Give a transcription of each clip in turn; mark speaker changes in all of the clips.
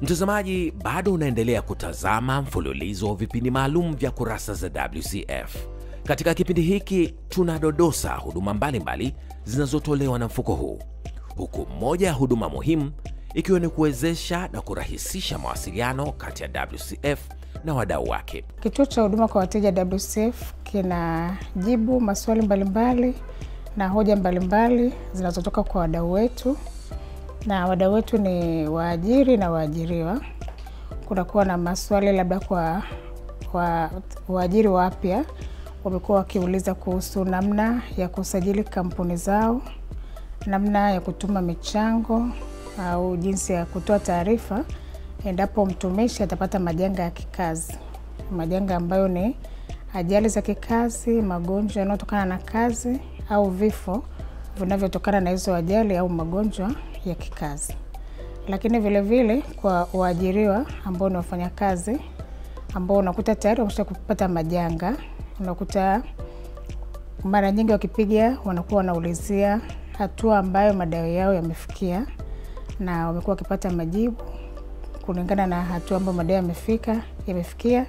Speaker 1: Mtazamaji, bado unaendelea kutazama mfululizo wa vipindi maalum vya kurasa za WCF. Katika kipindi hiki tunadodosa huduma mbalimbali zinazotolewa na mfuko huu, huku moja ya huduma muhimu ikiwa ni kuwezesha na kurahisisha mawasiliano kati ya WCF na wadau wake.
Speaker 2: Kituo cha huduma kwa wateja WCF kinajibu maswali mbalimbali na hoja mbalimbali zinazotoka kwa wadau wetu, na wadau wetu ni waajiri na waajiriwa. Kunakuwa na maswali labda kwa waajiri wapya, wamekuwa wakiuliza kuhusu namna ya kusajili kampuni zao, namna ya kutuma michango au jinsi ya kutoa taarifa endapo mtumishi atapata majanga ya kikazi. Majanga ambayo ni ajali za kikazi, magonjwa yanayotokana na kazi au vifo vinavyotokana na hizo ajali au magonjwa ya kikazi. Lakini vile vile kwa waajiriwa ambao ni wafanyakazi ambao unakuta tayari wamesha kupata majanga, unakuta mara nyingi wakipiga wanakuwa wanaulizia hatua ambayo madai yao yamefikia, na wamekuwa wakipata majibu kulingana na hatua ambayo madai yamefikia,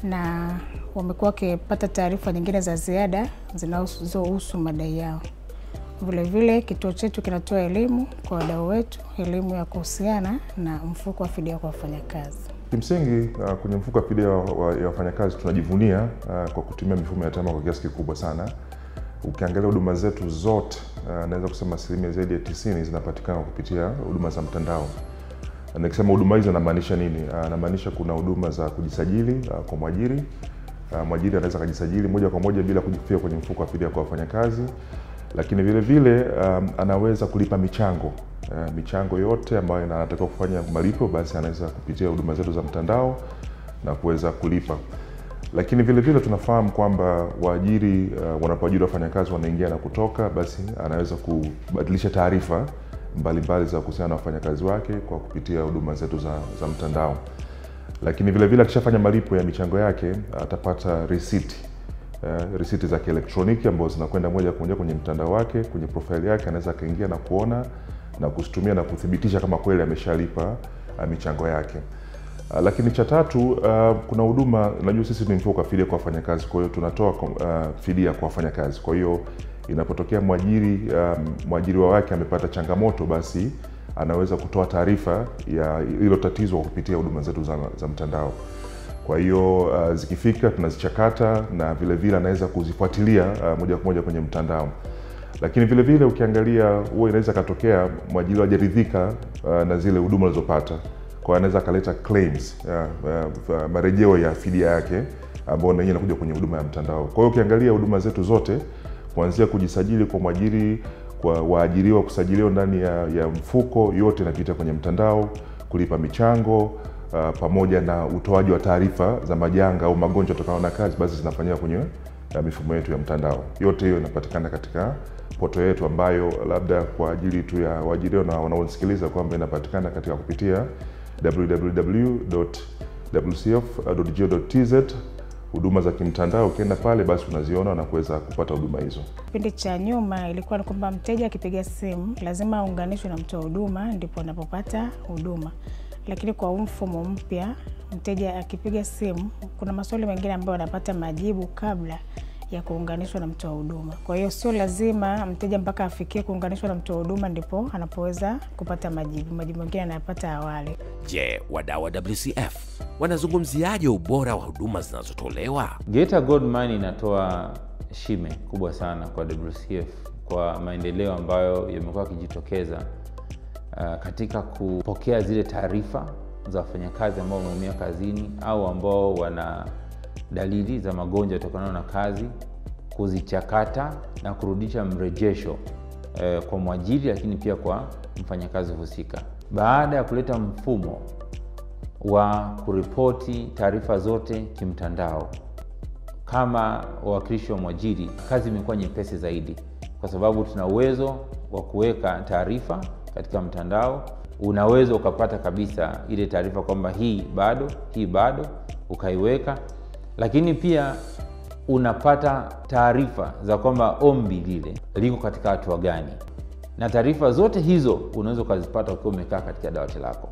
Speaker 2: na wamekuwa wakipata taarifa nyingine za ziada zinazohusu madai yao. Vile vile kituo chetu kinatoa elimu kwa wadau wetu, elimu ya kuhusiana na mfuko wa fidia kwa wafanyakazi.
Speaker 3: Kimsingi kwenye mfuko wa fidia ya wafanyakazi tunajivunia kwa kutumia mifumo ya TEHAMA kwa kiasi kikubwa sana. Ukiangalia huduma zetu zote, naweza kusema asilimia zaidi ya 90 zinapatikana kupitia huduma za mtandao. Na nikisema huduma hizo namaanisha nini? Namaanisha kuna huduma za kujisajili kwa mwajiri. Mwajiri anaweza kujisajili moja kwa moja bila kujifia kwenye mfuko wa fidia kwa wafanyakazi. Lakini vile vile anaweza kulipa michango yote ambayo anataka kufanya malipo, basi anaweza kupitia huduma zetu za mtandao na kuweza kulipa. Lakini vile vile tunafahamu kwamba waajiri wanapoajiri wafanyakazi wanaingia na kutoka, basi anaweza kubadilisha taarifa mbalimbali za kuhusiana na wafanyakazi wake kwa kupitia huduma zetu za mtandao. Lakini vile vile akishafanya malipo ya michango yake atapata risiti za kielektroniki ambazo zinakwenda moja kwa moja kwenye mtandao wake, kwenye profile yake, anaweza kaingia na kuona na kuzitumia na kuthibitisha kama kweli ameshalipa michango yake. Lakini cha tatu, kuna huduma, najua sisi ni mfuko wa fidia kwa wafanyakazi, kwa hiyo tunatoa fidia kwa wafanyakazi. Kwa hiyo inapotokea mwajiriwa wake amepata changamoto, basi anaweza kutoa taarifa ya hilo tatizo kwa kupitia huduma zetu za mtandao. Kwa hiyo zikifika tunazichakata, na vile vile anaweza kuzifuatilia moja kwa moja kwenye mtandao. Lakini vile vile ukiangalia, huwa inaweza katokea mwajiriwa hajaridhika na zile huduma alizopata, kwa anaweza kaleta claims, marejeo ya fidia yake ambayo yenyewe inakuja kwenye huduma ya mtandao. Kwa hiyo ukiangalia huduma zetu zote, kuanzia kujisajili kwa mwajiri, kwa waajiriwa kusajiliwa ndani ya mfuko, yote inapita kwenye mtandao, kulipa michango pamoja na utoaji wa taarifa za majanga au magonjwa kutokana na kazi, basi zinafanywa kwenye mifumo yetu ya mtandao. Yote hiyo inapatikana katika poto yetu, ambayo labda kwa ajili tu ya waajiriwa na wanaosikiliza kwamba inapatikana katika kupitia www.wcf.go.tz, huduma za kimtandao. Ukienda pale basi unaziona na kuweza kupata huduma hizo.
Speaker 2: Kipindi cha nyuma ilikuwa ni kwamba mteja akipiga simu lazima aunganishwe na mtoa huduma ndipo anapopata huduma. Lakini kwa mfumo mpya, mteja akipiga simu kuna maswali mengine ambayo anapata majibu kabla ya kuunganishwa na mtoa huduma. Kwa hiyo sio lazima mteja mpaka afikie kuunganishwa na mtoa huduma ndipo anapoweza kupata majibu. Majibu mengine anayapata awali.
Speaker 1: Je, wadau wa WCF wanazungumziaje ubora wa huduma zinazotolewa?
Speaker 4: Geita Gold Mine inatoa shime kubwa sana kwa WCF kwa maendeleo ambayo yamekuwa yakijitokeza katika kupokea zile taarifa za wafanyakazi ambao wameumia kazini au ambao wana dalili za magonjwa yatokanayo na kazi, kuzichakata na kurudisha mrejesho kwa mwajiri, lakini pia kwa mfanyakazi husika. Baada ya kuleta mfumo wa kuripoti taarifa zote kimtandao, kama wawakilishi wa mwajiri, kazi imekuwa nyepesi zaidi, kwa sababu tuna uwezo wa kuweka taarifa katika mtandao. Unaweza ukapata kabisa ile taarifa kwamba hii bado ukaiweka, lakini pia unapata taarifa za kwamba ombi lile liko katika hatua gani, na taarifa zote hizo unaweza ukazipata ukiwa umekaa katika dawati lako.